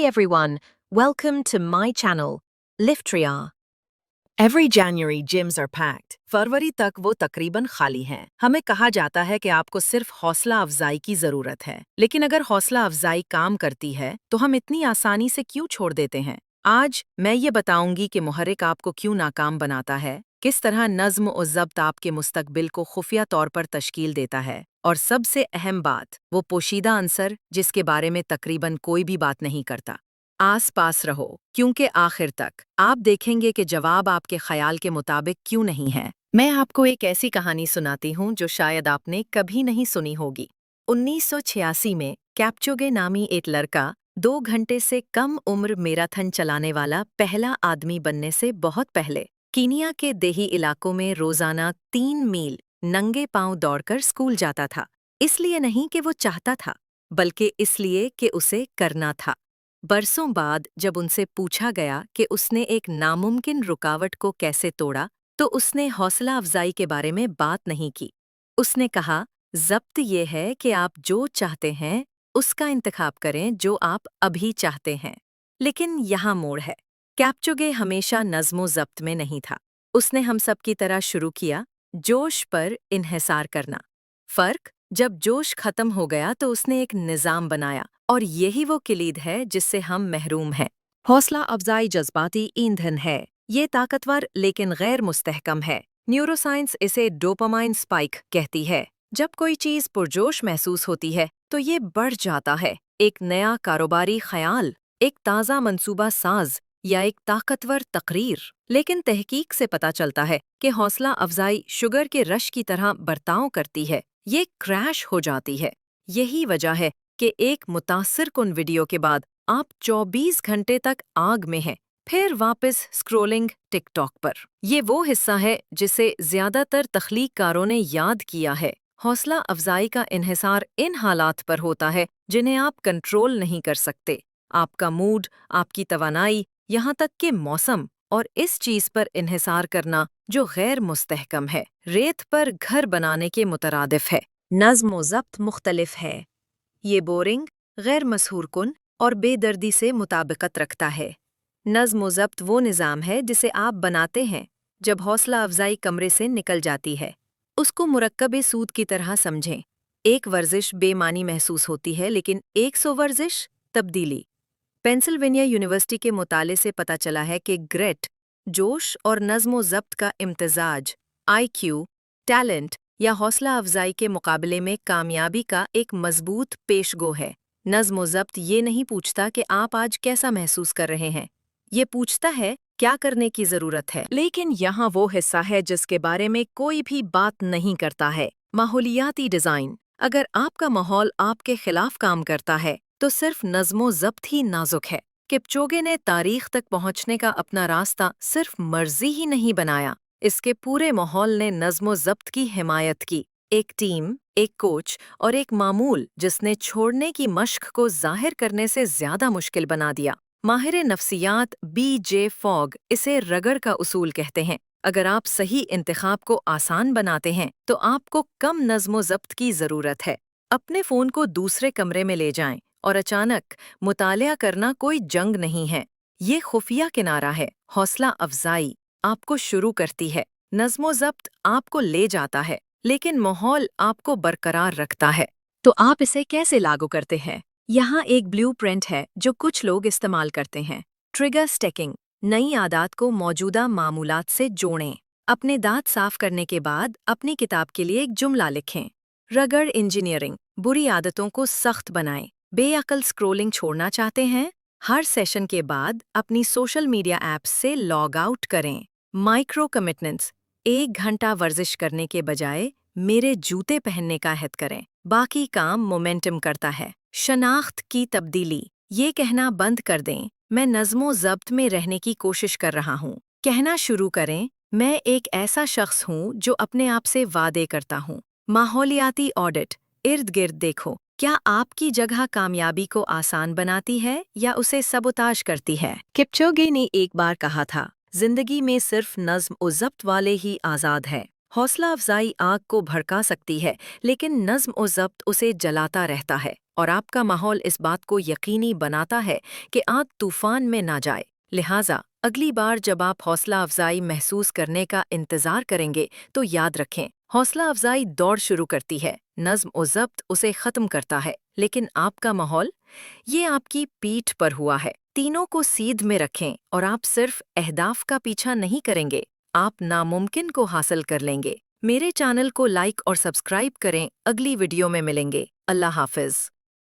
everyone, welcome to my channel, Liftria. Every January gyms are packed. फरवरी तक वो तकरीबन खाली हैं। हमें कहा जाता है कि आपको सिर्फ हौसला अफजाई की जरूरत है, लेकिन अगर हौसला अफजाई काम करती है तो हम इतनी आसानी से क्यों छोड़ देते हैं? आज मैं ये बताऊंगी कि मुहर्रिक आपको क्यों नाकाम बनाता है, किस तरह नज्म और ज़ब्त आपके मुस्तकबिल को खुफिया तौर पर तश्कील देता है, और सबसे अहम बात, वो पोशीदा अंसर जिसके बारे में तकरीबन कोई भी बात नहीं करता। आस पास रहो, क्योंकि आखिर तक आप देखेंगे कि जवाब आपके ख्याल के मुताबिक क्यों नहीं है। मैं आपको एक ऐसी कहानी सुनाती हूँ जो शायद आपने कभी नहीं सुनी होगी। 1986 में कैप्चोगे नामी एक लड़का 2 घंटे से कम उम्र मैराथन चलाने वाला पहला आदमी बनने से बहुत पहले कीनिया के देही इलाकों में रोजाना 3 मील नंगे पांव दौड़कर स्कूल जाता था। इसलिए नहीं कि वो चाहता था, बल्कि इसलिए कि उसे करना था। बरसों बाद जब उनसे पूछा गया कि उसने एक नामुमकिन रुकावट को कैसे तोड़ा, तो उसने हौसला अफजाई के बारे में बात नहीं की। उसने कहा, ज़ब्त ये है कि आप जो चाहते हैं उसका इंतखाब करें जो आप अभी चाहते हैं। लेकिन यहाँ मोड़ है। कैप्चोगे हमेशा नज़्मो ज़ब्त में नहीं था। उसने हम सब की तरह शुरू किया जोश पर इन्हिसार करना। फर्क, जब जोश खत्म हो गया तो उसने एक निज़ाम बनाया, और यही वो किलीद है जिससे हम महरूम हैं। हौसला अफजाई जज्बाती ईंधन है। ये ताकतवर लेकिन गैर मुस्तहकम है। न्यूरोसाइंस इसे डोपामाइन स्पाइक कहती है। जब कोई चीज़ पुरजोश महसूस होती है तो ये बढ़ जाता है। एक नया कारोबारी ख्याल, एक ताज़ा मंसूबा साज या एक ताकतवर तकरीर। लेकिन तहकीक से पता चलता है कि हौसला अफजाई शुगर के रश की तरह बर्ताव करती है। ये क्रैश हो जाती है। यही वजह है कि एक मुतासिर कुन वीडियो के बाद आप 24 घंटे तक आग में हैं, फिर वापस स्क्रोलिंग टिकटॉक पर। ये वो हिस्सा है जिसे ज़्यादातर तख्लीककारों ने याद किया है। हौसला अफजाई का इन्हिसार इन हालात पर होता है जिन्हें आप कंट्रोल नहीं कर सकते। आपका मूड, आपकी तवानाई, यहाँ तक कि मौसम, और इस चीज़ पर इन्हिसार करना जो गैर मुस्तहकम है, रेत पर घर बनाने के मुतरादिफ है। नज़्म व ज़ब्त मुख्तलिफ है। ये बोरिंग, गैर मसहूर कुन और बेदर्दी से मुताबिकत रखता है। नज़्म व ज़ब्त वो निज़ाम है जिसे आप बनाते हैं जब हौसला अफजाई कमरे से निकल जाती है। उसको मुरक्कबे सूद की तरह समझें। एक वर्जिश बेमानी महसूस होती है, लेकिन 100 वर्जिश तब्दीली। पेंसिल्वेनिया यूनिवर्सिटी के मुताले से पता चला है कि ग्रेट, जोश और नज़्म व ज़ब्त का इम्तिजाज, IQ, टैलेंट या हौसला अफजाई के मुकाबले में कामयाबी का एक मजबूत पेशगो है। नज़्म व ज़ब्त ये नहीं पूछता कि आप आज कैसा महसूस कर रहे हैं, ये पूछता है क्या करने की ज़रूरत है। लेकिन यहाँ वो हिस्सा है जिसके बारे में कोई भी बात नहीं करता है, माहौलियाती डिज़ाइन। अगर आपका माहौल आपके खिलाफ काम करता है तो सिर्फ नज़्म व ज़ब्त ही नाजुक है। किपचोगे ने तारीख तक पहुँचने का अपना रास्ता सिर्फ मर्जी ही नहीं बनाया, इसके पूरे माहौल ने नज़्म व ज़ब्त की हिमायत की। एक टीम, एक कोच और एक मामूल जिसने छोड़ने की मश्क को जाहिर करने से ज़्यादा मुश्किल बना दिया। माहिर नफ्सियात BJ फॉग इसे रगड़ का उसूल कहते हैं। अगर आप सही इंतखाब को आसान बनाते हैं तो आपको कम नज़्म व ज़ब्त की ज़रूरत है। अपने फ़ोन को दूसरे कमरे में ले जाएं और अचानक मुतालिया करना कोई जंग नहीं है, ये खुफिया किनारा है। हौसला अफजाई आपको शुरू करती है, नज़्म व ज़ब्त आपको ले जाता है, लेकिन माहौल आपको बरकरार रखता है। तो आप इसे कैसे लागू करते हैं? यहाँ एक ब्लूप्रिंट है जो कुछ लोग इस्तेमाल करते हैं। ट्रिगर स्टेकिंग, नई आदत को मौजूदा मामूलात से जोड़ें। अपने दांत साफ करने के बाद अपनी किताब के लिए एक जुमला लिखें। रगड़ इंजीनियरिंग, बुरी आदतों को सख्त बनाएं। बेअक्ल स्क्रोलिंग छोड़ना चाहते हैं? हर सेशन के बाद अपनी सोशल मीडिया ऐप्स से लॉग आउट करें। माइक्रो कमिटमेंट्स, 1 घंटा वर्जिश करने के बजाय मेरे जूते पहनने का अहद करें, बाकी काम मोमेंटम करता है। शनाख्त की तब्दीली, ये कहना बंद कर दें मैं नज़्म व ज़ब्त में रहने की कोशिश कर रहा हूँ। कहना शुरू करें मैं एक ऐसा शख्स हूँ जो अपने आप से वादे करता हूँ। माहौलियाती ऑडिट, इर्द गिर्द देखो, क्या आपकी जगह कामयाबी को आसान बनाती है या उसे सबोताज करती है? किपचोगे ने एक बार कहा था, जिंदगी में सिर्फ नज़्म व ज़ब्त वाले ही आज़ाद है। हौसला अफजाई आग को भड़का सकती है, लेकिन नज़्म व ज़ब्त उसे जलाता रहता है। اور آپ کا ماحول اس بات کو یقینی بناتا ہے کہ آگ طوفان میں نہ جائے۔ لہٰذا اگلی بار جب آپ حوصلہ افزائی محسوس کرنے کا انتظار کریں گے تو یاد رکھیں، حوصلہ افزائی دوڑ شروع کرتی ہے، نظم و ضبط اسے ختم کرتا ہے، لیکن آپ کا ماحول، یہ آپ کی پیٹھ پر ہوا ہے۔ تینوں کو سیدھ میں رکھیں اور آپ صرف اہداف کا پیچھا نہیں کریں گے، آپ ناممکن کو حاصل کر لیں گے۔ میرے چینل کو لائک اور سبسکرائب کریں، اگلی ویڈیو میں ملیں گے۔ اللہ حافظ۔